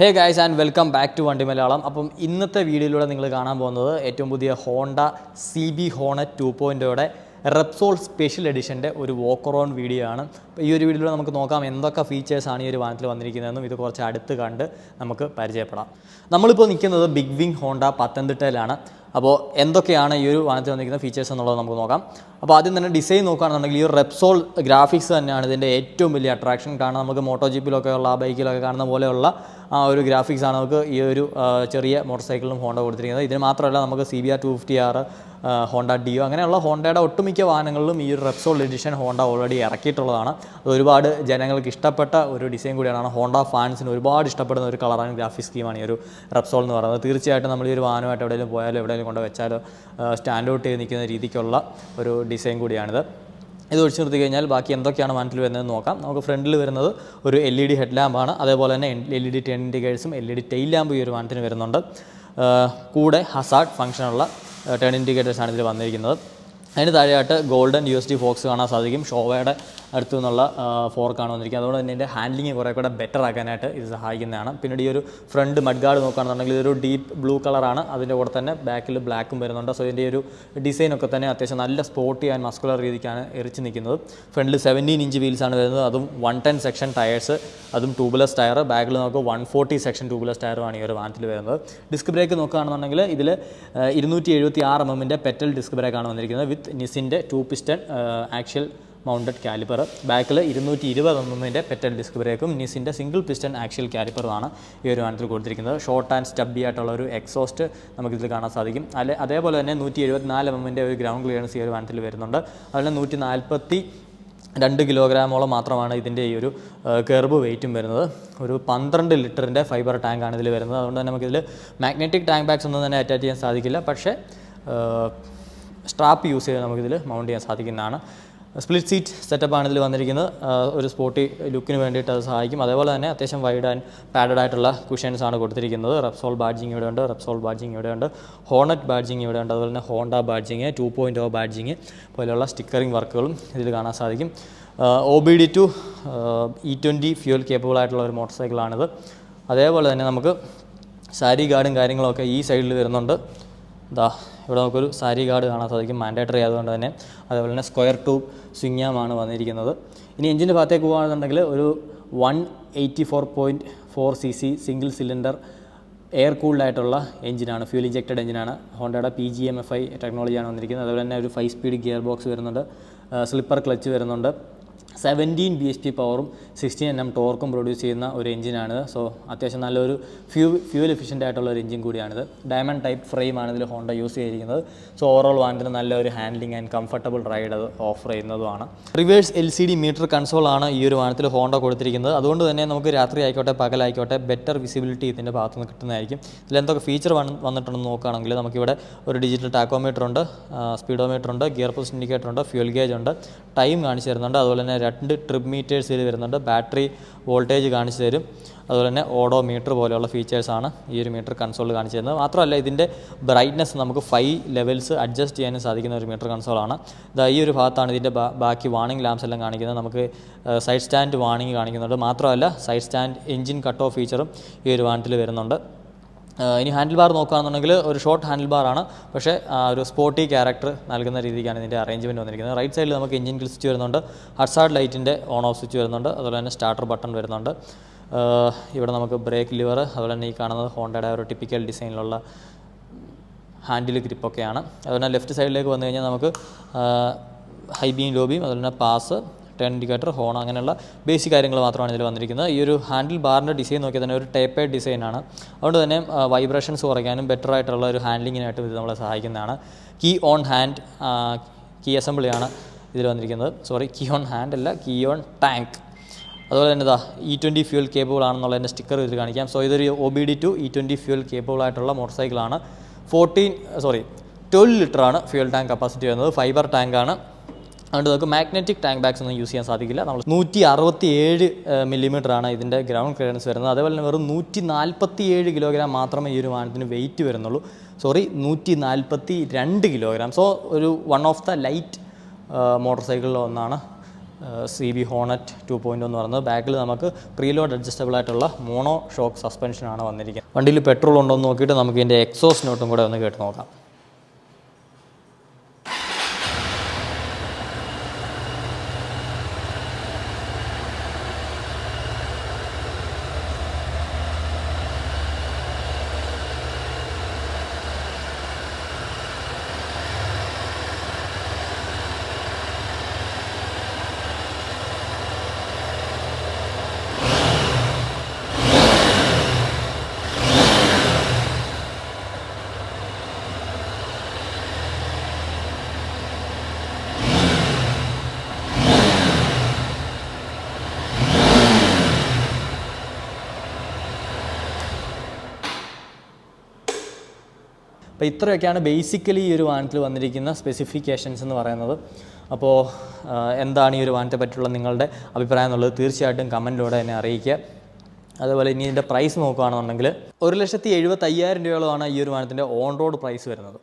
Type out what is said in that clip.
Hey guys and welcome back to Vandi Malayalam. അപ്പം ഇന്നത്തെ വീഡിയോയിലൂടെ നിങ്ങൾ കാണാൻ പോകുന്നത് ഏറ്റവും പുതിയ Honda CB Hornet 2.0യുടെ Repsol special എഡിഷൻ്റെ ഒരു വോക്ക് അറൗണ്ട് വീഡിയോ ആണ്. അപ്പോൾ ഈ ഒരു വീഡിയോയിലൂടെ നമുക്ക് നോക്കാം എന്തൊക്കെ ഫീച്ചേഴ്സാണ് ഈ ഒരു വാഹനത്തിൽ വന്നിരിക്കുന്നതെന്നും ഇത് കുറച്ച് അടുത്ത് കണ്ട് നമുക്ക് പരിചയപ്പെടാം. നമ്മളിപ്പോൾ നിൽക്കുന്നത് ബിഗ് വിങ് ഹോണ്ട പത്തനംതിട്ടയിലാണ്. അപ്പോൾ എന്തൊക്കെയാണ് ഈ ഒരു വാഹനത്തിൽ വന്നിരിക്കുന്ന ഫീച്ചേഴ്സ് എന്നുള്ളത് നമുക്ക് നോക്കാം. അപ്പോൾ ആദ്യം തന്നെ ഡിസൈൻ നോക്കുകയാണെന്നുണ്ടെങ്കിൽ ഈ റെപ്സോൾ ഗ്രാഫിക്സ് തന്നെയാണ് ഇതിൻ്റെ ഏറ്റവും വലിയ അട്രാക്ഷൻ. കാരണം നമുക്ക് മോട്ടോ ജീപ്പിലൊക്കെ ഉള്ള ബൈക്കിലൊക്കെ കാണുന്ന പോലെയുള്ള ആ ഒരു ഗ്രാഫിക്സ് ആണ് നമുക്ക് ഈ ഒരു ചെറിയ മോട്ടോർ സൈക്കിളിലും ഹോണ്ട കൊടുത്തിരിക്കുന്നത്. ഇതിന് മാത്രമല്ല നമുക്ക് CBR 250R, ഹോണ്ട ഡിയോ അങ്ങനെയുള്ള ഹോണ്ടയുടെ ഒട്ടുമിക്ക വാഹനങ്ങളിലും ഈ ഒരു റെപ്സോൾ എഡിഷൻ ഹോണ്ട ഓൾറെഡി ഇറക്കിയിട്ടുള്ളതാണ്. അത് ഒരുപാട് ജനങ്ങൾക്ക് ഇഷ്ടപ്പെട്ട ഒരു ഡിസൈൻ കൂടിയാണ്. ഹോണ്ട ഫാൻസിന് ഒരുപാട് ഇഷ്ടപ്പെടുന്ന ഒരു കളറാണ് ഗ്രാഫിക്സ് സ്കീമാണ് ഈ ഒരു റെപ്സോൾ എന്ന് പറയുന്നത്. തീർച്ചയായിട്ടും നമ്മൾ ഈ ഒരു വാഹനമായിട്ട് എവിടെയെങ്കിലും പോയാലോ എവിടെയെങ്കിലും കൊണ്ട് വെച്ചാലോ സ്റ്റാൻഡ് ഔട്ട് ചെയ്ത് നിൽക്കുന്ന രീതിക്കുള്ള ഒരു ഡിസൈൻ കൂടിയാണിത്. ഇത് ഒഴിച്ചു നിർത്തി കഴിഞ്ഞാൽ ബാക്കി എന്തൊക്കെയാണ് വാഹനത്തിൽ വരുന്നതെന്ന് നോക്കാം. നമുക്ക് ഫ്രണ്ടിൽ വരുന്നത് ഒരു LED ഹെഡ് ലാമ്പാണ്. അതേപോലെ തന്നെ LED ടേൺ ഇൻഡിക്കേറ്റേഴ്സും LED ടെയിൽ ലാമ്പും ഈ ഒരു വാഹനത്തിന് വരുന്നുണ്ട്. കൂടെ ഹസാർഡ് ഫംഗ്ഷനുള്ള ടേൺ ഇൻഡിക്കേറ്റേഴ്സാണ് ഇതിൽ വന്നിരിക്കുന്നത്. അതിന് താഴെയായിട്ട് ഗോൾഡൻ USD ഫോക്സ് കാണാൻ സാധിക്കും. ഷോവയുടെ അടുത്തു നിന്നുള്ള ഫോർക്കാണ് വന്നിരിക്കുന്നത്. അതുകൊണ്ട് തന്നെ ഇതിൻ്റെ ഹാൻഡ്ലിങ് കുറേ കൂടെ ബെറ്റർ ആക്കാനായിട്ട് ഇത് സഹായിക്കുന്നതാണ്. പിന്നീട് ഈ ഒരു ഫ്രണ്ട് മഡ് ഗാർഡ് നോക്കുകയാണെന്നുണ്ടെങ്കിൽ ഇതൊരു ഡീപ്പ് ബ്ലൂ കളറാണ്. അതിൻ്റെ കൂടെ തന്നെ ബാക്കിൽ ബ്ലാക്കും വരുന്നുണ്ട്. സോ ഇതിൻ്റെ ഒരു ഡിസൈനൊക്കെ തന്നെ അത്യാവശ്യം നല്ല സ്പോർട്ടി ആൻഡ് മസ്കുലർ രീതിക്കാണ് എറിച്ച് നിൽക്കുന്നത്. ഫ്രണ്ടിൽ 17 ഇഞ്ച് വീൽസാണ് വരുന്നത്. അതും 110 സെക്ഷൻ ടയേഴ്സ്, അതും ട്യൂബ്ലെസ് ടയർ. ബാക്കിൽ നമുക്ക് 140 സെക്ഷൻ ട്യൂബ്ലെസ് ടയറുമാണ് ഈ ഒരു വാഹനത്തിൽ വരുന്നത്. ഡിസ്ക് ബ്രേക്ക് നോക്കുകയാണെന്നുണ്ടെങ്കിൽ ഇതിൽ 276 mm പെറ്റൽ ഡിസ്ക് ബ്രേക്കാണ് വന്നിരിക്കുന്നത് വിത്ത് നിസിൻ്റെ 2 പിസ്റ്റൺ ആക്ഷ്യൽ മൗണ്ടഡ് കാലിപ്പർ. ബാക്കിൽ 220 mm പെറ്റൽ ഡിസ്ക് ബ്രേക്കും നിസിൻ്റെ സിംഗിൾ പിസ്റ്റൺ ആക്ഷ്യൽ കാലിപ്പറുമാണ് ഈ ഒരു വാഹനത്തിൽ കൊടുത്തിരിക്കുന്നത്. ഷോർട്ട് ആൻഡ് സ്റ്റബ്ബി ആയിട്ടുള്ള ഒരു എക്സോസ്റ്റ് നമുക്കിതിൽ കാണാൻ സാധിക്കും. അതേപോലെ തന്നെ 174 mm ഒരു ഗ്രൗണ്ട് ക്ലിയറൻസ് ഈ ഒരു വാഹനത്തിൽ വരുന്നുണ്ട്. അതുപോലെ 142 കിലോഗ്രാമോളം മാത്രമാണ് ഇതിൻ്റെ ഈ ഒരു കെർബ് വെയിറ്റും വരുന്നത്. ഒരു 12 ലിറ്ററിൻ്റെ ഫൈബർ ടാങ്കാണ് ഇതിൽ വരുന്നത്. അതുകൊണ്ട് തന്നെ നമുക്കിതിൽ മാഗ്നറ്റിക് ടാങ്ക് ബാഗ്സ് ഒന്നും തന്നെ അറ്റാച്ച് ചെയ്യാൻ സാധിക്കില്ല. പക്ഷേ സ്ട്രാപ്പ് യൂസ് ചെയ്ത് നമുക്കിതിൽ മൗണ്ട് ചെയ്യാൻ സാധിക്കുന്നതാണ്. സ്പ്ലിറ്റ് സീറ്റ് സെറ്റപ്പാണ് ഇതിൽ വന്നിരിക്കുന്നത്. ഒരു സ്പോർട്ടി ലുക്കിന് വേണ്ടിയിട്ട് അത് സഹായിക്കും. അതേപോലെ തന്നെ അത്യാവശ്യം വൈഡ് ആൻഡ് പാഡഡ് ആയിട്ടുള്ള കുഷൻസ് ആണ് കൊടുത്തിരിക്കുന്നത്. റെപ്സോൾ ബാഡ്ജിങ് ഇവിടെയുണ്ട്, റെപ്സോൾ ബാഡ്ജിങ് ഇവിടെയുണ്ട്, ഹോണറ്റ് ബാഡ്ജിങ് ഇവിടെയുണ്ട്. അതുപോലെ തന്നെ ഹോണ്ട ബാഡ്ജിങ് 2.0 ബാഡ്ജിങ് പോലെയുള്ള സ്റ്റിക്കറിംഗ് വർക്കുകളും ഇതിൽ കാണാൻ സാധിക്കും. OBD to E20 fuel capable ആയിട്ടുള്ള ഒരു മോട്ടോർ സൈക്കിളാണിത്. അതേപോലെ തന്നെ നമുക്ക് സാരി ഗാർഡും കാര്യങ്ങളൊക്കെ ഈ സൈഡിൽ വരുന്നുണ്ട്. ഇവിടെ നമുക്കൊരു സാരി ഗാർഡ് കാണാൻ സാധിക്കും, മാൻഡേറ്ററി ആയതുകൊണ്ട് തന്നെ. അതേപോലെ തന്നെ സ്ക്വയർ ട്യൂബ് സ്വിങ്ങാമാണ് വന്നിരിക്കുന്നത്. ഇനി എഞ്ചിൻ്റെ ഭാഗത്തേക്ക് പോകുകയാണെന്നുണ്ടെങ്കിൽ ഒരു 184.4 cc single cylinder air cooled ആയിട്ടുള്ള എഞ്ചിനാണ്, ഫ്യൂൽ ഇഞ്ചക്റ്റഡ് എഞ്ചിനാണ്. ഹോണ്ടയുടെ PGMFI ടെക്നോളജിയാണ് വന്നിരിക്കുന്നത്. അതുപോലെ തന്നെ ഒരു 5 സ്പീഡ് ഗിയർ ബോക്സ് വരുന്നുണ്ട്, സ്ലിപ്പർ ക്ലച്ച് വരുന്നുണ്ട്. 17 bhp പവറും 16 Nm ടോർക്കും പ്രൊഡ്യൂസ് ചെയ്യുന്ന ഒരു എഞ്ചിനാണിത്. സോ അത്യാവശ്യം നല്ലൊരു ഫ്യൂൽ എഫിഷ്യൻ്റ് ആയിട്ടുള്ള ഒരു എഞ്ചിൻ കൂടിയാണിത്. ഡയമണ്ട് ടൈപ്പ് ഫ്രെയിമാണ് ഇതിൽ ഹോണ്ട യൂസ് ചെയ്തിരിക്കുന്നത്. സോ ഓവറോൾ വാഹനത്തിന് നല്ലൊരു ഹാൻഡ്ലിംഗ് ആൻഡ് കംഫർട്ടബിൾ റൈഡ് അത് ഓഫർ ചെയ്യുന്നതുമാണ്. റിവേഴ്സ് LCD മീറ്റർ കൺസോളാണ് ഈ ഒരു വാഹനത്തിൽ ഹോണ്ട കൊടുത്തിരിക്കുന്നത്. അതുകൊണ്ട് തന്നെ നമുക്ക് രാത്രി ആയിക്കോട്ടെ പകലായിക്കോട്ടെ ബെറ്റർ വിസിബിലിറ്റി ഇതിൻ്റെ ഭാഗത്തുനിന്ന് കിട്ടുന്നതായിരിക്കും. ഇതിലെന്തൊക്കെ ഫീച്ചർ വന്നിട്ടുണ്ടെന്ന് നോക്കുകയാണെങ്കിൽ നമുക്കിവിടെ ഒരു ഡിജിറ്റൽ ടാക്കോമീറ്റർ ഉണ്ട്, സ്പീഡോമീറ്റർ ഉണ്ട്, ഗിയർ പോസ്റ്റ് ഇൻഡിക്കേറ്റർ ഉണ്ട്, ഫ്യൂൽ ഗേജ് ഉണ്ട്, ടൈം കാണിച്ചു തരുന്നുണ്ട്. അതുപോലെ തന്നെ 2 ട്രിപ്പ് മീറ്റേഴ്സ് ഇതിൽ വരുന്നുണ്ട്, ബാറ്ററി വോൾട്ടേജ് കാണിച്ചു തരും. അതുപോലെ തന്നെ ഓഡോ മീറ്റർ പോലെയുള്ള ഫീച്ചേഴ്സാണ് ഈ ഒരു മീറ്റർ കൺസോളിൽ കാണിച്ചു തരുന്നത്. മാത്രമല്ല ഇതിൻ്റെ ബ്രൈറ്റ്നസ് നമുക്ക് 5 ലെവൽസ് അഡ്ജസ്റ്റ് ചെയ്യാനും സാധിക്കുന്ന ഒരു മീറ്റർ കൺസോളാണ്. ഈ ഒരു ഭാഗത്താണ് ഇതിൻ്റെ ബാക്കി വാർണിംഗ് ലാംപ്സ് എല്ലാം കാണിക്കുന്നത്. നമുക്ക് സൈഡ് സ്റ്റാൻഡ് വാർണിംഗ് കാണിക്കുന്നുണ്ട്. മാത്രമല്ല side stand engine cut off ഫീച്ചറും ഈ ഒരു വാഹനത്തിൽ വരുന്നുണ്ട്. ഇനി ഹാൻഡിൽ ബാർ നോക്കുകയാണെന്നുണ്ടെങ്കിൽ ഒരു ഷോർട്ട് ഹാൻഡിൽ ബാറാണ്, പക്ഷേ ഒരു സ്പോർട്ടി ക്യാരക്ടർ നൽകുന്ന രീതിക്കാണ് ഇതിൻ്റെ അറേഞ്ച്മെൻറ്റ് വന്നിരിക്കുന്നത്. റൈറ്റ് സൈഡിൽ നമുക്ക് എഞ്ചിൻ കിൽ സ്വിച്ച് വരുന്നുണ്ട്, ഹസാർഡ് ലൈറ്റിൻ്റെ ഓൺ ഓഫ് സ്വിച്ച് വരുന്നുണ്ട്. അതുപോലെ തന്നെ സ്റ്റാർട്ടർ ബട്ടൺ വരുന്നുണ്ട്. ഇവിടെ നമുക്ക് ബ്രേക്ക് ലിവർ, അതുപോലെ തന്നെ ഈ കാണുന്നത് ഹോണ്ടയുടെ ഒരു ടിപ്പിക്കൽ ഡിസൈനിലുള്ള ഹാൻഡിൽ ഗ്രിപ്പൊക്കെയാണ്. അതുപോലെ തന്നെ ലെഫ്റ്റ് സൈഡിലേക്ക് വന്നു കഴിഞ്ഞാൽ നമുക്ക് ഹൈ ബീം ലോ ബീം, അതുപോലെ തന്നെ പാസ്, ടേൺ ഇൻഡിക്കേറ്റർ, ഹോൺ അങ്ങനെയുള്ള ബേസിക് കാര്യങ്ങൾ മാത്രമാണ് ഇതിൽ വന്നിരിക്കുന്നത്. ഈ ഒരു ഹാൻഡിൽ ബാറിൻ്റെ ഡിസൈൻ നോക്കിയാൽ തന്നെ ഒരു ടേപ്പേഡ് ഡിസൈനാണ്. അതുകൊണ്ട് തന്നെ വൈബ്രേഷൻസ് കുറയ്ക്കാനും ബെറ്റർ ആയിട്ടുള്ള ഒരു ഹാൻഡ്ലിങ്ങിനായിട്ടും ഇത് നമ്മളെ സഹായിക്കുന്നതാണ്. കീ ഓൺ ഹാൻഡ് കീ അസംബ്ലിയാണ് ഇതിൽ വന്നിരിക്കുന്നത്. കീ ഓൺ ഹാൻഡ് അല്ല, കീ ഓൺ ടാങ്ക്. അതുപോലെ തന്നെ E20 ഫ്യൂൽ കേപ്പബിൾ ആണെന്നുള്ളതിൻ്റെ സ്റ്റിക്കർ ഇതിൽ കാണിക്കാം. സോ ഇതൊരു OBD to E20 fuel capable ആയിട്ടുള്ള മോട്ടോർ സൈക്കിളാണ്. 12 ലിറ്ററാണ് ഫ്യൂൽ ടാങ്ക് കപ്പാസിറ്റി വരുന്നത്. ഫൈബർ ടാങ്കാണ്. അതുകൊണ്ട് നമുക്ക് മാഗ്നറ്റിക് ടാങ്ക് ബാഗ്സ് ഒന്നും യൂസ് ചെയ്യാൻ സാധിക്കില്ല. നമ്മൾ 167 mm ഇതിൻ്റെ ഗ്രൗണ്ട് ക്ലിയറൻസ് വരുന്നത്. അതേപോലെ തന്നെ വെറും 147 കിലോഗ്രാം മാത്രമേ ഈ ഒരു വാഹനത്തിന് വെയിറ്റ് വരുന്നുള്ളൂ. 142 കിലോഗ്രാം. സോ ഒരു one of the light motor സൈക്കിളിൽ ഒന്നാണ് CB ഹോണറ്റ് 2.0 എന്ന് പറയുന്നത്. ബാക്കിൽ നമുക്ക് പ്രീലോഡ് അഡ്ജസ്റ്റബിൾ ആയിട്ടുള്ള മോണോ ഷോക്ക് സസ്പെൻഷനാണ് വന്നിരിക്കുന്നത്. വണ്ടിയിൽ പെട്രോൾ ഉണ്ടോ എന്ന് നോക്കിയിട്ട് നമുക്ക് ഇതിൻ്റെ എക്സോസ്റ്റ് നോട്ടും കൂടെ ഒന്ന് കേട്ട് നോക്കാം. അപ്പോൾ ഇത്രയൊക്കെയാണ് ബേസിക്കലി ഈ ഒരു വാഹനത്തിൽ വന്നിരിക്കുന്ന സ്പെസിഫിക്കേഷൻസ് എന്ന് പറയുന്നത്. അപ്പോൾ എന്താണ് ഈ ഒരു വാഹനത്തെ പറ്റിയുള്ള നിങ്ങളുടെ അഭിപ്രായം എന്നുള്ളത് തീർച്ചയായിട്ടും കമൻറ്റിലൂടെ എന്നെ അറിയിക്കുക. അതുപോലെ ഇനി ഇതിൻ്റെ പ്രൈസ് നോക്കുകയാണെന്നുണ്ടെങ്കിൽ 1,75,000 രൂപയോളമാണ് ഈ ഒരു വാഹനത്തിൻ്റെ ഓൺ റോഡ് പ്രൈസ് വരുന്നത്.